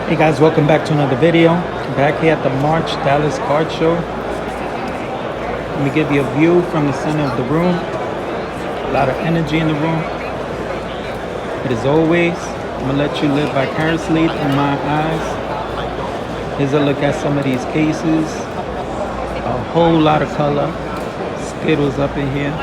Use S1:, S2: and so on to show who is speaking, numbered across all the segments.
S1: Hey guys, welcome back to another video. Back here at the March Dallas Card Show. Let me give you a view from the center of the room. A lot of energy in the room. But as always, I'm gonna let you live vicariously through my eyes. Here's a look at some of these cases. A whole lot of color. Skittles up in here.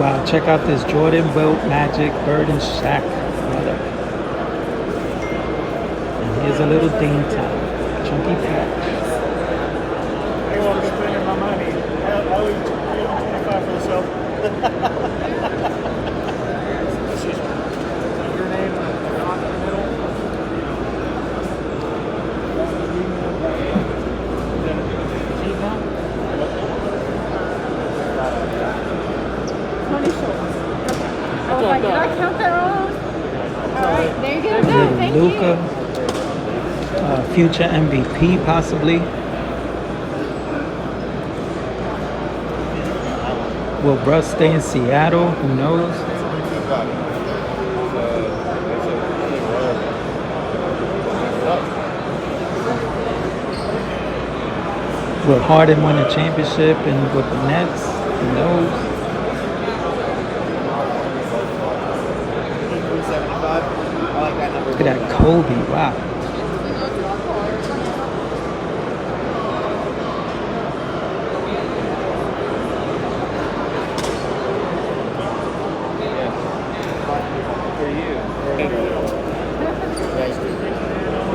S1: Wow, check out this Jordan Wilt Magic Bird and Shack product. And here's a little Dainty chunky pack.
S2: They want me spending my money. I'll leave 25 for myself. Your name on the middle.
S3: Oh, did I count that wrong? Alright, there you go. Good, thank
S1: Luca, future MVP possibly. Will Russ stay in Seattle? Who knows? Will Harden win a championship and with the Nets? Who knows? Look at that Kobe, wow.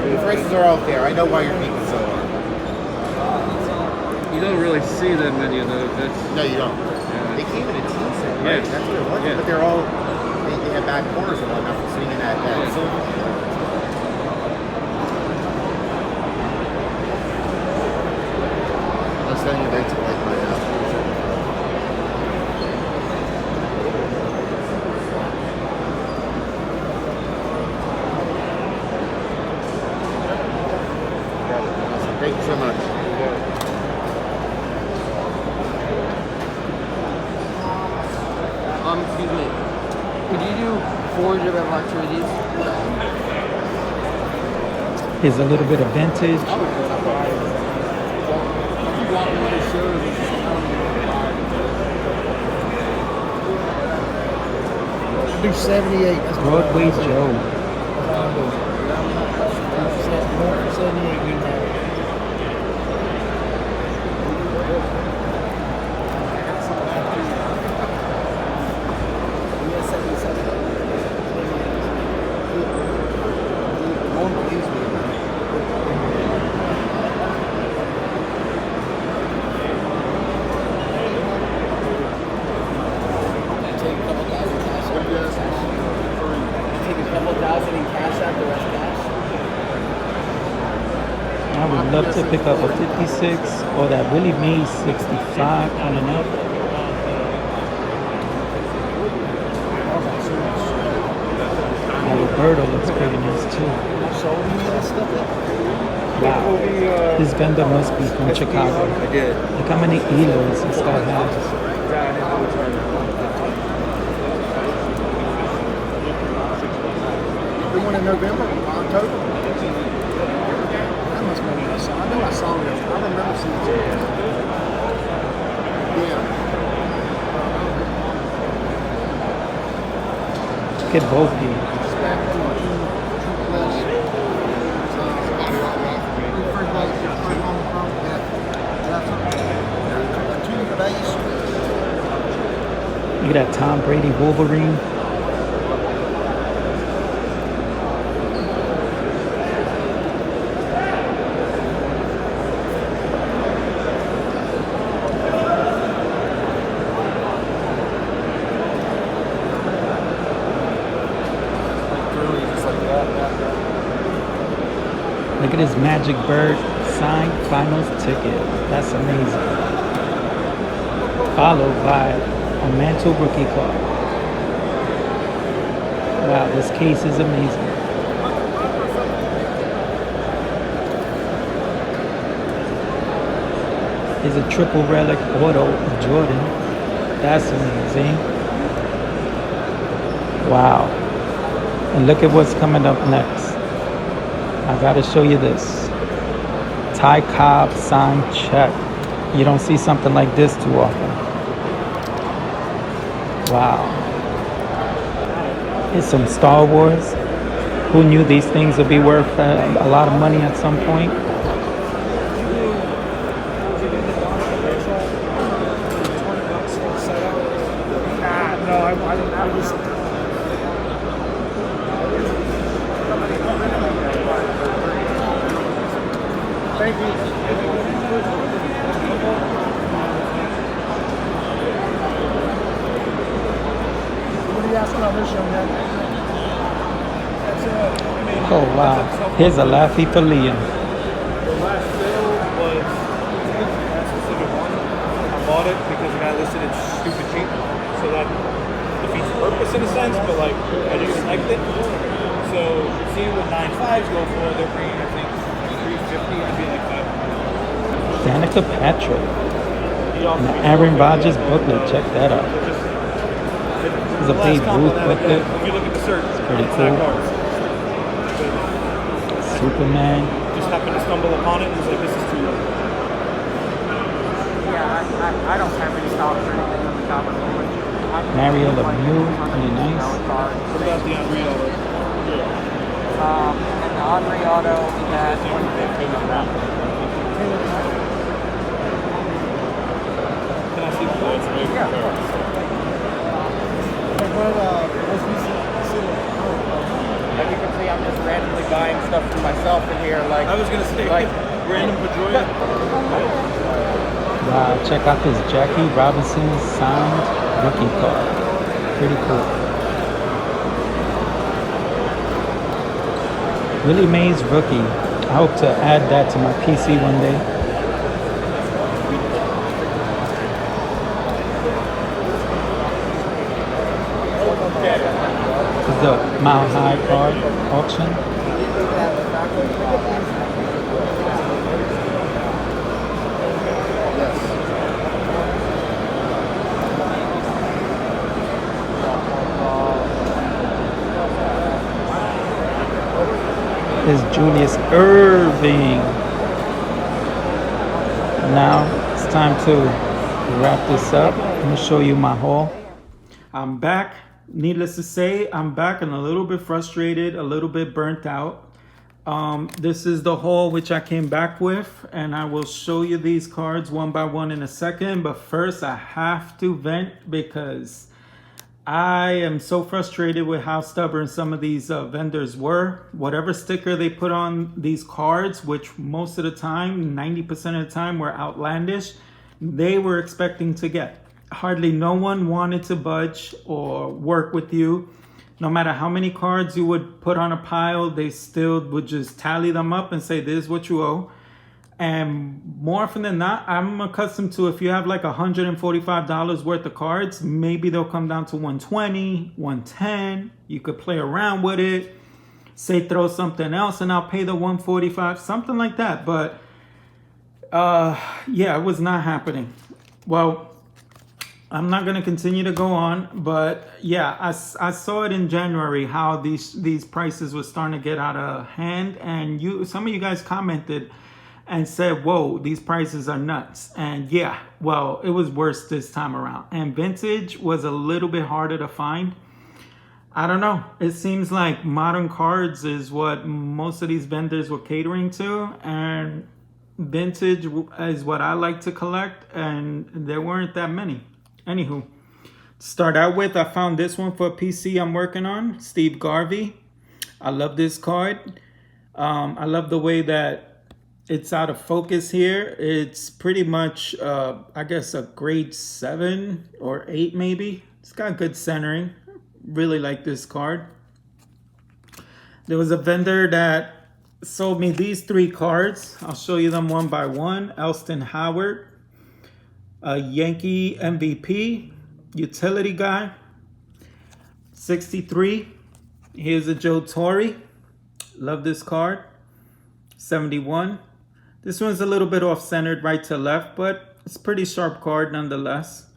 S4: The prices are out there. I know why you're thinking so hard.
S2: You don't really see that many of those.
S4: No, you don't.
S2: Yeah.
S4: They came in a team set, right?
S2: Yes.
S4: That's what it was.
S2: Yeah.
S4: But they're all, they have back corners and whatnot for sitting in that silver. I'm sending you back to like right now. Thank you so much.
S5: Excuse me. Could you do 4 different opportunities?
S1: Here's a little bit of vintage.
S2: Do 78. That's
S1: Broadway Joe.
S2: 78.
S1: I would love to pick up a 56 or that Willie Mays 65 coming up. That Roberto looks pretty nice too. Wow, this vendor must be from Chicago.
S2: I did.
S1: Look how many Elos this guy has.
S2: The one in November, October. That must be what I saw. I know I saw it. I remember seeing it. Yeah.
S1: Look at both these. Look at that Tom Brady Wolverine. Look at this Magic Bird signed finals ticket. That's amazing. Followed by a Mantle rookie card. Wow, this case is amazing. Is a triple relic auto of Jordan. That's amazing. Wow. And look at what's coming up next. I gotta show you this. Ty Cobb signed check. You don't see something like this too often. Wow. It's some Star Wars. Who knew these things would be worth a lot of money at some point?
S2: Thank you. What are you asking on this young man?
S1: Oh wow. Here's a Laffy for Liam.
S6: The last sale was that specific one. I bought it because the guy listed it stupid cheap, so that defeats the purpose in a sense. But like, I just liked it. So seeing what 9.5s go for, they're bringing I think 350. I'd be like that.
S1: Danica Patrick. And the Aaron Rodgers booklet. Check that out. It's a Babe Ruth booklet.
S6: If you look at the search,
S1: It's pretty cool. Superman.
S6: Just happened to stumble upon it and was like, this is too low.
S5: Yeah, I don't have any stocks or anything on the top of the moment.
S1: Mario Lemieux. Pretty nice.
S6: What about the Henry Auto?
S5: And the Henry Auto, we had 150 on that.
S6: Can I see the points?
S5: Yeah, of course. Like you can see, I'm just randomly buying stuff for myself in here. Like
S6: I was gonna say,
S5: like
S6: random Pedroia.
S1: Wow, check out this Jackie Robinson signed rookie card. Pretty cool. Willie Mays rookie. I hope to add that to my PC one day. This is a Mile High card auction. Is Julius Irving. Now it's time to wrap this up. I'm gonna show you my haul. I'm back. Needless to say, I'm back and a little bit frustrated, a little bit burnt out. This is the haul which I came back with, and I will show you these cards one by one in a second. But first, I have to vent because I am so frustrated with how stubborn some of these vendors were. Whatever sticker they put on these cards, which most of the time, 90% of the time, were outlandish, they were expecting to get. Hardly no one wanted to budge or work with you. No matter how many cards you would put on a pile, they still would just tally them up and say, this is what you owe. And more often than not, I'm accustomed to if you have like $145 worth of cards, maybe they'll come down to 120, 110. You could play around with it, say throw something else and I'll pay the 145, something like that. But yeah, it was not happening. Well, I'm not going to continue to go on, but yeah, I saw it in January how these prices were starting to get out of hand, and some of you guys commented and said, whoa, these prices are nuts. And yeah, well, it was worse this time around. And vintage was a little bit harder to find. I don't know. It seems like modern cards is what most of these vendors were catering to. And vintage is what I like to collect. And there weren't that many. Anywho, Start out with, I found this one for a PC I'm working on, Steve Garvey. I love this card. I love the way that it's out of focus here. It's pretty much, I guess, a grade 7 or 8 maybe. It's got good centering. Really like this card. There was a vendor that sold me these 3 cards. I'll show you them one by one. Elston Howard, a Yankee MVP, utility guy, 63. Here's a Joe Torre. Love this card. 71. This one's a little bit off-centered right to left, but it's a pretty sharp card nonetheless.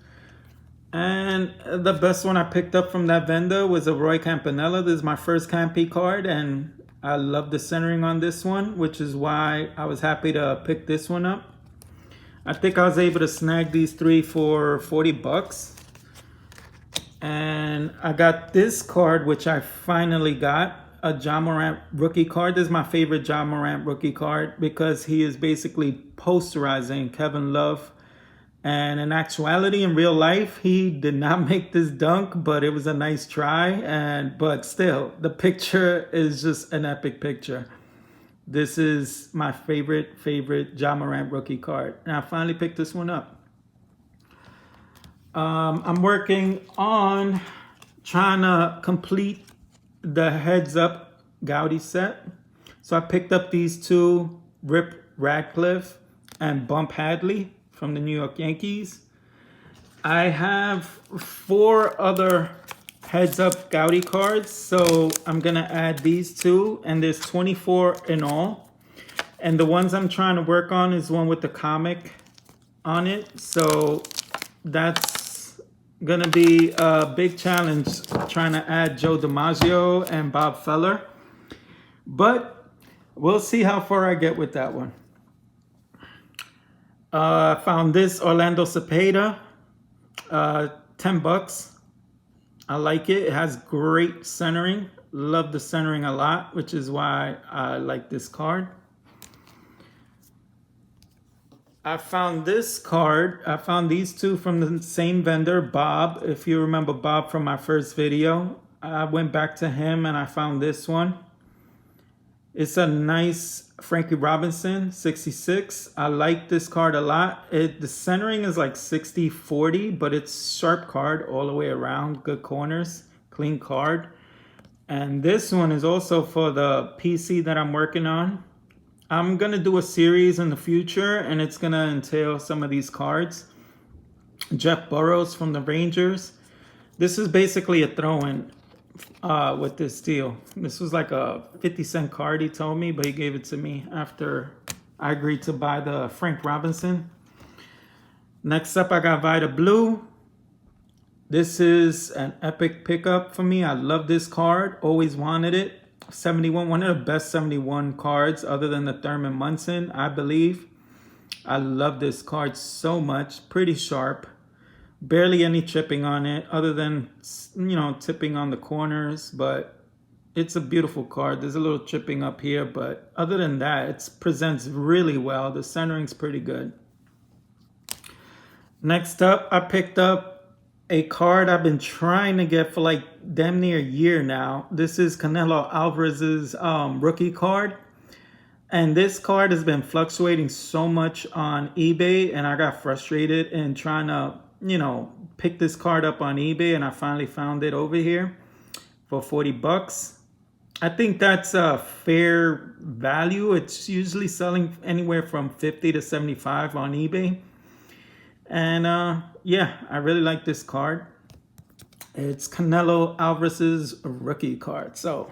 S1: And the best one I picked up from that vendor was a Roy Campanella. This is my first Campy card, and I love the centering on this one, which is why I was happy to pick this one up. I think I was able to snag these 3 for 40 bucks. And I got this card, which I finally got, a Ja Morant rookie card. This is my favorite Ja Morant rookie card because he is basically posterizing Kevin Love. And in actuality, in real life, he did not make this dunk, but it was a nice try. But still, the picture is just an epic picture. This is my favorite Ja Morant rookie card. And I finally picked this one up. I'm working on trying to complete the Heads Up Gaudy set. So I picked up these 2, Rip Radcliffe and Bump Hadley from the New York Yankees. I have 4 other Heads Up Gaudy cards, so I'm gonna add these 2, and there's 24 in all. And the ones I'm trying to work on is one with the comic on it, so that's gonna be a big challenge trying to add Joe DiMaggio and Bob Feller, but we'll see how far I get with that one. I found this Orlando Cepeda, 10 bucks. I like it. It has great centering. Love the centering a lot, which is why I like this card. I found this card. I found these 2 from the same vendor, Bob. If you remember Bob from my first video, I went back to him and I found this one. It's a nice Frankie Robinson, 66. I like this card a lot. The centering is like 60-40, but it's sharp card all the way around. Good corners, clean card. And this one is also for the PC that I'm working on. I'm going to do a series in the future, and it's going to entail some of these cards. Jeff Burrows from the Rangers. This is basically a throw-in with this deal. This was like a 50-cent card, he told me, but he gave it to me after I agreed to buy the Frank Robinson. Next up, I got Vida Blue. This is an epic pickup for me. I love this card. Always wanted it. 71, one of the best 71 cards other than the Thurman Munson, I believe. I love this card so much. Pretty sharp. Barely any chipping on it other than, tipping on the corners, but it's a beautiful card. There's a little chipping up here, but other than that, it presents really well. The centering's pretty good. Next up, I picked up a card I've been trying to get for like damn near a year now. This is Canelo Alvarez's rookie card. And this card has been fluctuating so much on eBay, and I got frustrated in trying to, pick this card up on eBay, and I finally found it over here for 40 bucks. I think that's a fair value. It's usually selling anywhere from 50 to 75 on eBay. And yeah, I really like this card. It's Canelo Alvarez's rookie card. So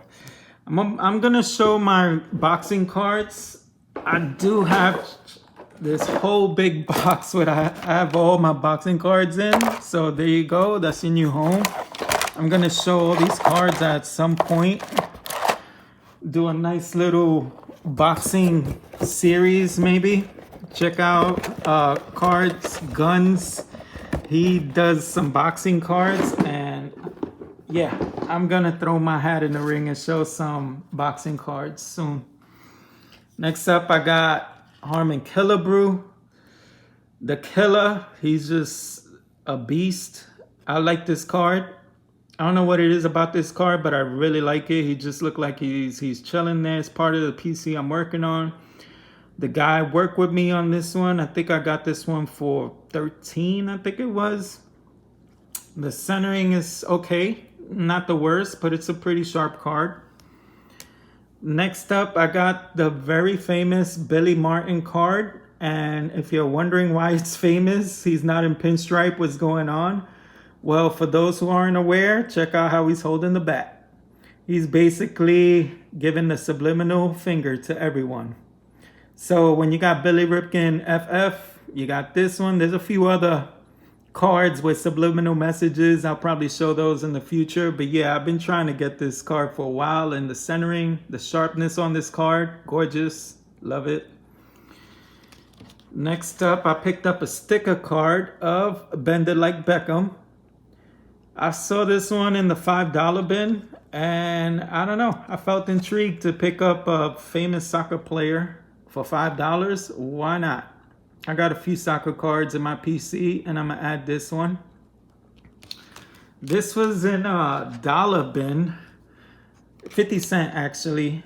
S1: I'm gonna show my boxing cards. I do have this whole big box where I have all my boxing cards in. So there you go. That's your new home. I'm gonna show all these cards at some point. Do a nice little boxing series maybe. Check out Cards Guns. He does some boxing cards, and yeah, I'm gonna throw my hat in the ring and show some boxing cards soon. Next up, I got Harmon Killebrew. The Killer, he's just a beast. I like this card. I don't know what it is about this card, but I really like it. He just looked like he's chilling there. It's part of the PC I'm working on. The guy worked with me on this one. I think I got this one for 13, I think it was. The centering is okay. Not the worst, but it's a pretty sharp card. Next up, I got the very famous Billy Martin card. And if you're wondering why it's famous, he's not in pinstripe, what's going on? Well, for those who aren't aware, check out how he's holding the bat. He's basically giving the subliminal finger to everyone. So when you got Billy Ripken FF, you got this one. There's a few other cards with subliminal messages. I'll probably show those in the future. But yeah, I've been trying to get this card for a while. And the centering, the sharpness on this card, gorgeous. Love it. Next up, I picked up a sticker card of Bend It Like Beckham. I saw this one in the $5 bin, and I don't know. I felt intrigued to pick up a famous soccer player for $5. Why not? I got a few soccer cards in my PC, and I'm going to add this one. This was in a dollar bin, 50 cents actually,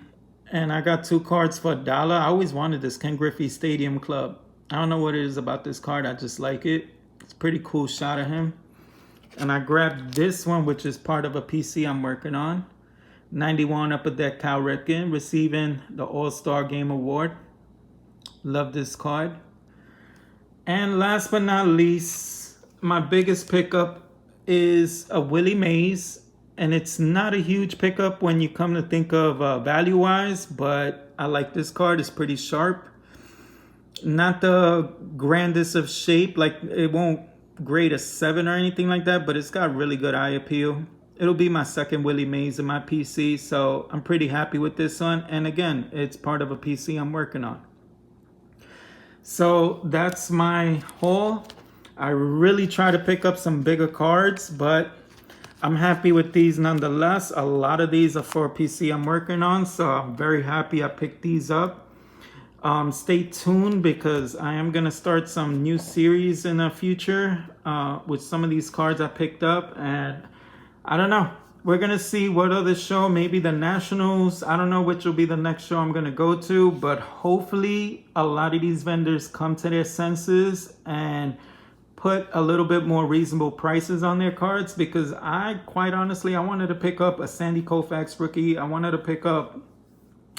S1: and I got 2 cards for $1. I always wanted this Ken Griffey Stadium Club. I don't know what it is about this card. I just like it. It's a pretty cool shot of him. And I grabbed this one, which is part of a PC I'm working on. 91 Upper Deck Cal Ripken, receiving the All-Star Game Award. Love this card. And last but not least, my biggest pickup is a Willie Mays. And it's not a huge pickup when you come to think of value-wise, but I like this card. It's pretty sharp. Not the grandest of shape, like it won't grade a 7 or anything like that, but it's got really good eye appeal. It'll be my second Willie Mays in my PC, so I'm pretty happy with this one. And again, it's part of a PC I'm working on. So that's my haul. I really try to pick up some bigger cards, but I'm happy with these nonetheless. A lot of these are for a PC I'm working on, so I'm very happy I picked these up. Stay tuned because I am going to start some new series in the future with some of these cards I picked up. And I don't know. We're going to see what other show, maybe the Nationals. I don't know which will be the next show I'm going to go to. But hopefully a lot of these vendors come to their senses and put a little bit more reasonable prices on their cards. Because quite honestly, I wanted to pick up a Sandy Koufax rookie. I wanted to pick up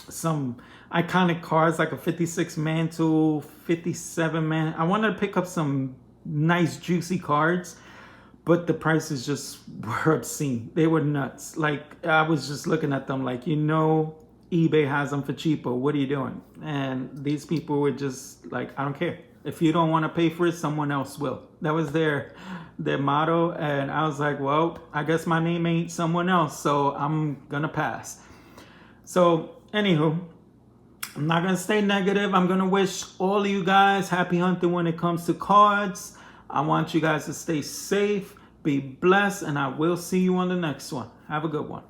S1: some iconic cards like a 56 Mantle, 57 man. I wanted to pick up some nice juicy cards, but the prices just were obscene. They were nuts. Like I was just looking at them like, eBay has them for cheaper. What are you doing? And these people were just like, I don't care. If you don't want to pay for it, someone else will. That was their motto. And I was like, well, I guess my name ain't someone else, so I'm gonna pass. So anywho, I'm not going to stay negative. I'm going to wish all of you guys happy hunting when it comes to cards. I want you guys to stay safe, be blessed, and I will see you on the next one. Have a good one.